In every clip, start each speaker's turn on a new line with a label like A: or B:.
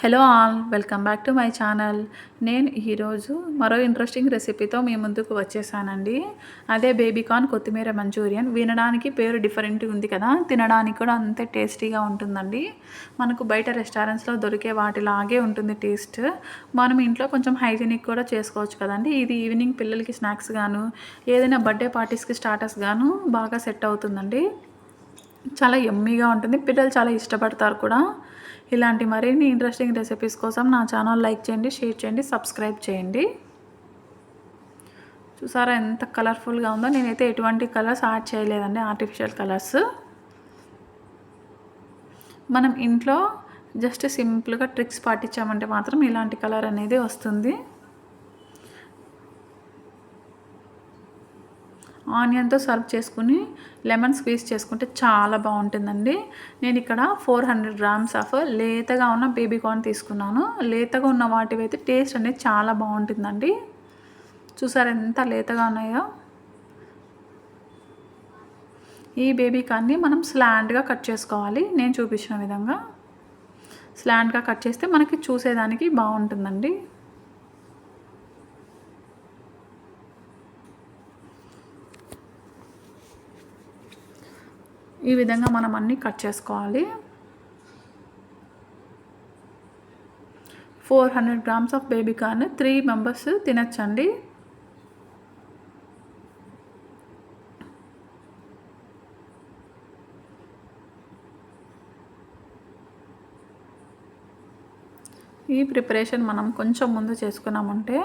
A: Hello all, welcome back to my channel. నేను ఈరోజు మరో ఇంట్రెస్టింగ్ రెసిపీతో మీ ముందుకు వచ్చేసానండి. అదే బేబీకార్న్ కొత్తిమీర మంచూరియన్. వినడానికి పేరు డిఫరెంట్గా ఉంది కదా, తినడానికి కూడా అంతే టేస్టీగా ఉంటుందండి. మనకు బయట రెస్టారెంట్స్లో దొరికే వాటిలాగే ఉంటుంది టేస్ట్. మనం ఇంట్లో కొంచెం హైజీనిక్ కూడా చేసుకోవచ్చు కదండి. ఇది ఈవినింగ్ పిల్లలకి స్నాక్స్ గాను, ఏదైనా బర్త్డే పార్టీస్కి స్టార్టర్స్ గాను బాగా సెట్ అవుతుందండి. చాలా యమ్మీగా ఉంటుంది, పిల్లలు చాలా ఇష్టపడతారు కూడా. ఇలాంటి మరిన్ని ఇంట్రెస్టింగ్ రెసిపీస్ కోసం నా ఛానల్ లైక్ చేయండి, షేర్ చేయండి, సబ్స్క్రైబ్ చేయండి. చూసారా ఎంత కలర్ఫుల్గా ఉందో. నేనైతే ఎటువంటి కలర్స్ యాడ్ చేయలేదండి, ఆర్టిఫిషియల్ కలర్స్. మనం ఇంట్లో జస్ట్ సింపుల్గా ట్రిక్స్ పాటించామంటే మాత్రం ఇలాంటి కలర్ అనేది వస్తుంది. ఆనియన్తో సర్వ్ చేసుకుని లెమన్ స్క్వీజ్ చేసుకుంటే చాలా బాగుంటుందండి. నేను ఇక్కడ 400 గ్రామ్స్ ఆఫ్ లేతగా ఉన్న బేబీకార్న్ తీసుకున్నాను. లేతగా ఉన్న వాటివైతే టేస్ట్ అనేది చాలా బాగుంటుందండి. చూసారు ఎంత లేతగా ఉన్నాయో. ఈ బేబీకార్న్ని మనం స్లాంట్గా కట్ చేసుకోవాలి. నేను చూపించిన విధంగా స్లాంట్గా కట్ చేస్తే మనకి చూసేదానికి బాగుంటుందండి. ఈ విధంగా మనం అన్నీ కట్ చేసుకోవాలి. 400 గ్రామ్స్ ఆఫ్ బేబీకార్న్ 3 మెంబర్స్ తినచ్చండి. ఈ ప్రిపరేషన్ మనం కొంచెం ముందు చేసుకున్నామంటే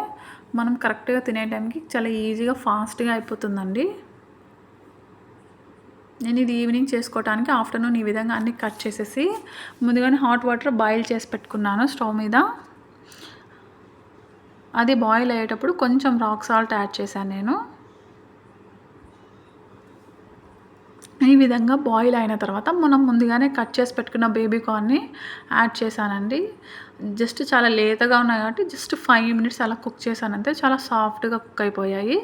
A: మనం కరెక్ట్గా తినే టైంకి చాలా ఈజీగా ఫాస్ట్గా అయిపోతుందండి. నేను ఇది ఈవినింగ్ చేసుకోవడానికి ఆఫ్టర్నూన్ ఈ విధంగా అన్నీ కట్ చేసేసి ముందుగానే హాట్ వాటర్ బాయిల్ చేసి పెట్టుకున్నాను స్టవ్ మీద. అది బాయిల్ అయ్యేటప్పుడు కొంచెం రాక్ సాల్ట్ యాడ్ చేశాను నేను. ఈ విధంగా బాయిల్ అయిన తర్వాత మనం ముందుగానే కట్ చేసి పెట్టుకున్న బేబీకార్న్ని యాడ్ చేశానండి. జస్ట్ చాలా లేతగా ఉన్నాయి కాబట్టి జస్ట్ 5 మినిట్స్ అలా కుక్ చేశానంతే. చాలా సాఫ్ట్గా కుక్ అయిపోయాయి.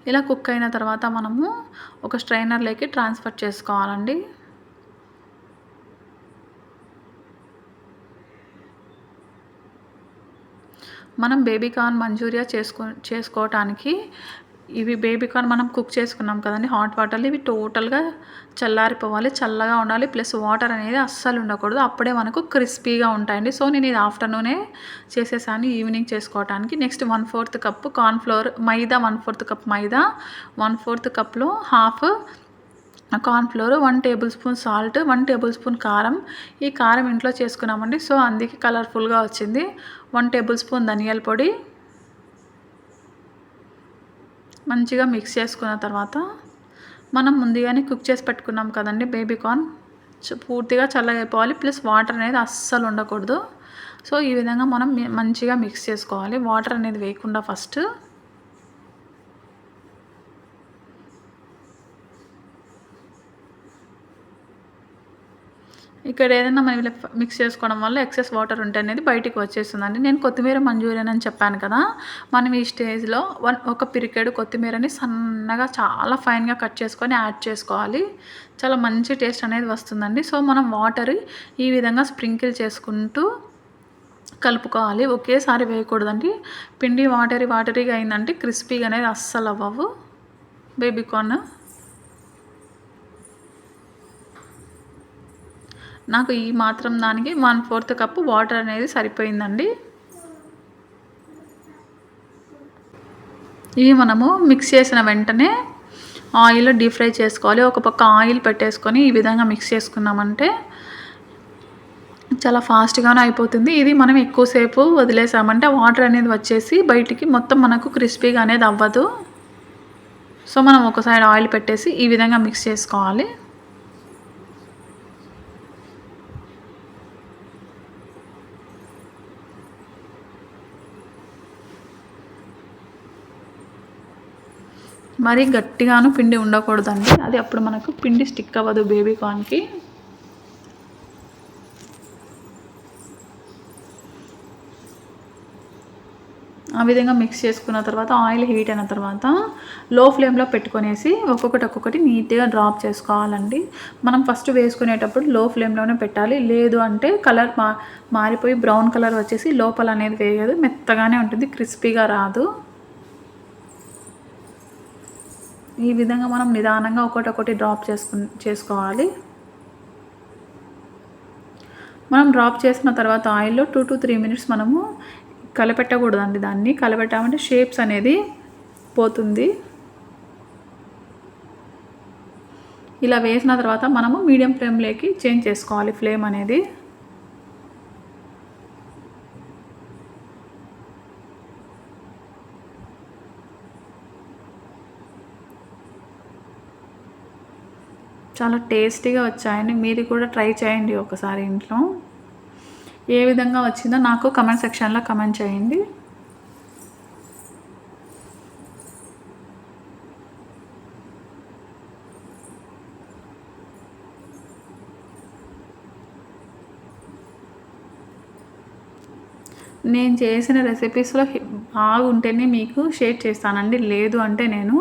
A: ఇలా కుక్ అయిన తర్వాత మనము ఒక స్ట్రైనర్లోకి ట్రాన్స్ఫర్ చేసుకోవాలండి. మనం బేబీకార్న్ మంచూరియా చేసుకోవటానికి ఇవి బేబీకార్న్ మనం కుక్ చేసుకున్నాం కదండి హాట్ వాటర్లో, ఇవి టోటల్గా చల్లారిపోవాలి, చల్లగా ఉండాలి. ప్లస్ వాటర్ అనేది అస్సలు ఉండకూడదు, అప్పుడే మనకు క్రిస్పీగా ఉంటాయండి. సో నేను ఇది ఆఫ్టర్నూనే చేసేసాను ఈవినింగ్ చేసుకోవటానికి. నెక్స్ట్ 1/4 కప్పు కార్న్ఫ్లోర్, మైదా 1/4 కప్ మైదా, 1/4 కప్లో half cornflour, 1 table spoon salt, 1 table spoon కారం. ఈ కారం ఇంట్లో చేసుకున్నామండి, సో అందుకే కలర్ఫుల్గా వచ్చింది. 1 టేబుల్ స్పూన్ ధనియాల పొడి. మంచిగా మిక్స్ చేసుకున్న తర్వాత మనం ముందుగానే కుక్ చేసి పెట్టుకున్నాం కదండి బేబీకార్న్, పూర్తిగా చల్లగా అయిపోవాలి. ప్లస్ వాటర్ అనేది అస్సలు ఉండకూడదు. సో ఈ విధంగా మనం మంచిగా మిక్స్ చేసుకోవాలి, వాటర్ అనేది వేయకుండా ఫస్ట్. ఇక్కడ ఏదైనా మనం ఇలా మిక్స్ చేసుకోవడం వల్ల ఎక్సెస్ వాటర్ ఉంటే అనేది బయటికి వచ్చేస్తుందండి. నేను కొత్తిమీర మంచూరియన్ అని చెప్పాను కదా, మనం ఈ స్టేజ్లో ఒక పిరికెడు కొత్తిమీరని సన్నగా చాలా ఫైన్గా కట్ చేసుకొని యాడ్ చేసుకోవాలి. చాలా మంచి టేస్ట్ అనేది వస్తుందండి. సో మనం వాటర్ ఈ విధంగా స్ప్రింకిల్ చేసుకుంటూ కలుపుకోవాలి, ఒకేసారి వేయకూడదండి. పిండి వాటరీగా అయిందంటే క్రిస్పీగా అనేది అస్సలు అవ్వవు బేబీకార్న్. నాకు ఈ మాత్రం దానికి 1/4 కప్పు వాటర్ అనేది సరిపోయిందండి. ఇవి మనము మిక్స్ చేసిన వెంటనే ఆయిల్ డీప్ ఫ్రై చేసుకోవాలి. ఒక పక్క ఆయిల్ పెట్టేసుకొని ఈ విధంగా మిక్స్ చేసుకున్నామంటే చాలా ఫాస్ట్గానే అయిపోతుంది. ఇది మనం ఎక్కువసేపు వదిలేసామంటే వాటర్ అనేది వచ్చేసి బయటికి మొత్తం మనకు క్రిస్పీగా అనేది అవ్వదు. సో మనం ఒక సైడ్ ఆయిల్ పెట్టేసి ఈ విధంగా మిక్స్ చేసుకోవాలి. మరీ గట్టిగాను పిండి ఉండకూడదండి, అది అప్పుడు మనకు పిండి స్టిక్ అవ్వదు బేబీకార్న్కి. ఆ విధంగా మిక్స్ చేసుకున్న తర్వాత ఆయిల్ హీట్ అయిన తర్వాత లో ఫ్లేమ్లో పెట్టుకొనేసి ఒక్కొక్కటి నీట్గా డ్రాప్ చేసుకోవాలండి. మనం ఫస్ట్ వేసుకునేటప్పుడు లో ఫ్లేమ్లోనే పెట్టాలి. లేదు అంటే కలర్ మారిపోయి బ్రౌన్ కలర్ వచ్చేసి లోపల అనేది వేయదు, మెత్తగానే ఉంటుంది, క్రిస్పీగా రాదు. ఈ విధంగా మనం నిదానంగా ఒకటి డ్రాప్ చేసుకోవాలి. మనం డ్రాప్ చేసిన తర్వాత ఆయిల్‌లో 2-3 మినిట్స్ మనము కలపెట్టకూడదండి దాన్ని. కలపెట్టామంటే షేప్స్ అనేది పోతుంది. ఇలా వేసిన తర్వాత మనము మీడియం ఫ్లేమ్‌లోకి చేంజ్ చేసుకోవాలి ఫ్లేమ్ అనేది. చాలా టేస్టీగా వచ్చాయండి. మీరు కూడా ట్రై చేయండి ఒకసారి ఇంట్లో. ఏ విధంగా వచ్చిందో నాకు కామెంట్ సెక్షన్‌లో కామెంట్ చేయండి. నేను చేసిన రెసిపీస్‌లో బాగుంటేనే మీకు షేర్ చేస్తానండి. లేదు అంటే నేను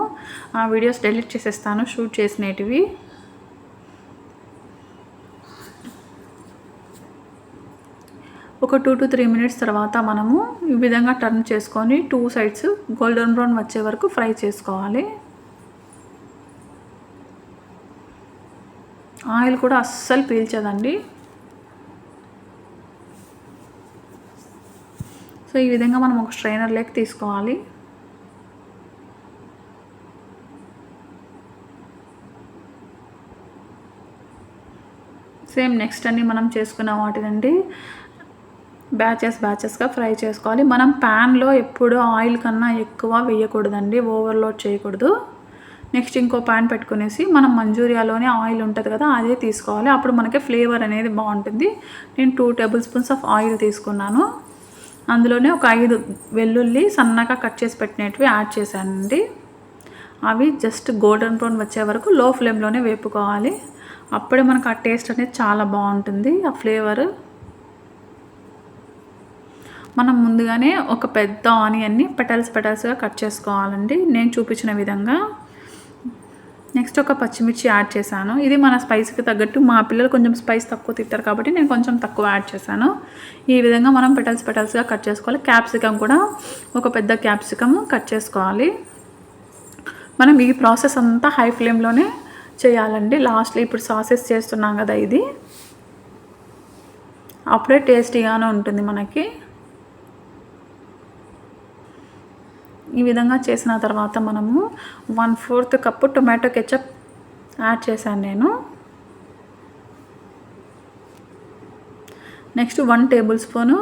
A: ఆ వీడియోస్ డిలీట్ చేసేస్తాను షూట్ చేసినేటివి. ఒక 2-3 మినిట్స్ తర్వాత మనము ఈ విధంగా టర్న్ చేసుకొని 2 సైడ్స్ గోల్డెన్ బ్రౌన్ వచ్చే వరకు ఫ్రై చేసుకోవాలి. ఆయిల్ కూడా అస్సలు పీల్చదండి. సో ఈ విధంగా మనం ఒక స్ట్రైనర్‌లోకి తీసుకోవాలి. సేమ్ నెక్స్ట్ అన్ని మనం చేసుకున్న వాటినండి బ్యాచెస్‌గా ఫ్రై చేసుకోవాలి. మనం ప్యాన్‌లో ఎప్పుడు ఆయిల్ కన్నా ఎక్కువ వేయకూడదండి, ఓవర్‌లోడ్ చేయకూడదు. నెక్స్ట్ ఇంకో ప్యాన్ పెట్టుకునేసి మనం మంచూరియాలోనే ఆయిల్ ఉంటుంది కదా, అదే తీసుకోవాలి. అప్పుడు మనకి ఫ్లేవర్ అనేది బాగుంటుంది. నేను 2 టేబుల్ స్పూన్స్ ఆఫ్ ఆయిల్ తీసుకున్నాను. అందులోనే ఒక 5 వెల్లుల్లి సన్నగా కట్ చేసి పెట్టినవి యాడ్ చేశానండి. అవి జస్ట్ గోల్డెన్ బ్రౌన్ వచ్చే వరకు లో ఫ్లేమ్లోనే వేపుకోవాలి. అప్పుడే మనకు ఆ టేస్ట్ అనేది చాలా బాగుంటుంది, ఆ ఫ్లేవర్. మనం ముందుగానే ఒక పెద్ద ఆనియన్ని పెటల్స్‌గా కట్ చేసుకోవాలండి, నేను చూపించిన విధంగా. నెక్స్ట్ ఒక పచ్చిమిర్చి యాడ్ చేశాను. ఇది మన స్పైస్‌కి తగ్గట్టు, మా పిల్లలు కొంచెం స్పైస్ తక్కువ తింటారు కాబట్టి నేను కొంచెం తక్కువ యాడ్ చేశాను. ఈ విధంగా మనం పెటల్స్‌గా కట్ చేసుకోవాలి. క్యాప్సికమ్ కూడా ఒక పెద్ద క్యాప్సికమ్ కట్ చేసుకోవాలి. మనం ఈ ప్రాసెస్ అంతా హై ఫ్లేమ్లోనే చేయాలండి. లాస్ట్‌లో ఇప్పుడు సాసెస్ చేస్తున్నాం కదా, ఇది అప్పుడే టేస్టీగానే ఉంటుంది మనకి. ఈ విధంగా చేసిన తర్వాత మనము 1/4 కప్పు టొమాటో కెచప్ యాడ్ చేశాను నేను. Next 1 table spoon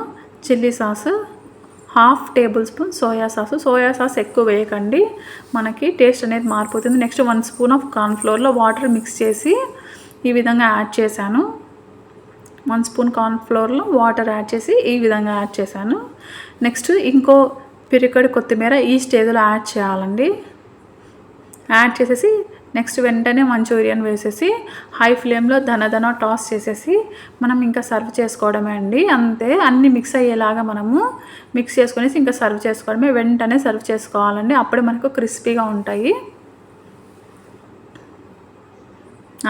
A: chilli sauce, 1/2 table spoon soya sauce ఎక్కువ వేయకండి, మనకి టేస్ట్ అనేది మారిపోతుంది. నెక్స్ట్ 1 స్పూన్ ఆఫ్ కార్న్‌ఫ్లోర్‌లో వాటర్ మిక్స్ చేసి ఈ విధంగా యాడ్ చేశాను. 1 స్పూన్ కార్న్‌ఫ్లోర్‌లో వాటర్ యాడ్ చేసి ఈ విధంగా యాడ్ చేశాను. నెక్స్ట్ ఇంకో పిరికెడు కొత్తిమీర ఈ స్టేజ్లో యాడ్ చేయాలండి. యాడ్ చేసేసి నెక్స్ట్ వెంటనే మంచూరియన్ వేసేసి హై ఫ్లేమ్లో ధన టాస్ చేసేసి మనం ఇంకా సర్వ్ చేసుకోవడమే అండి. అంతే, అన్నీ మిక్స్ అయ్యేలాగా మనము మిక్స్ చేసుకునేసి ఇంకా సర్వ్ చేసుకోవడమే. వెంటనే సర్వ్ చేసుకోవాలండి, అప్పుడే మనకు క్రిస్పీగా ఉంటాయి.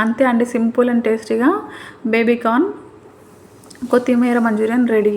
A: అంతే అండి, సింపుల్ అండ్ టేస్టీగా బేబీ కార్న్ కొత్తిమీర మంచూరియన్ రెడీ.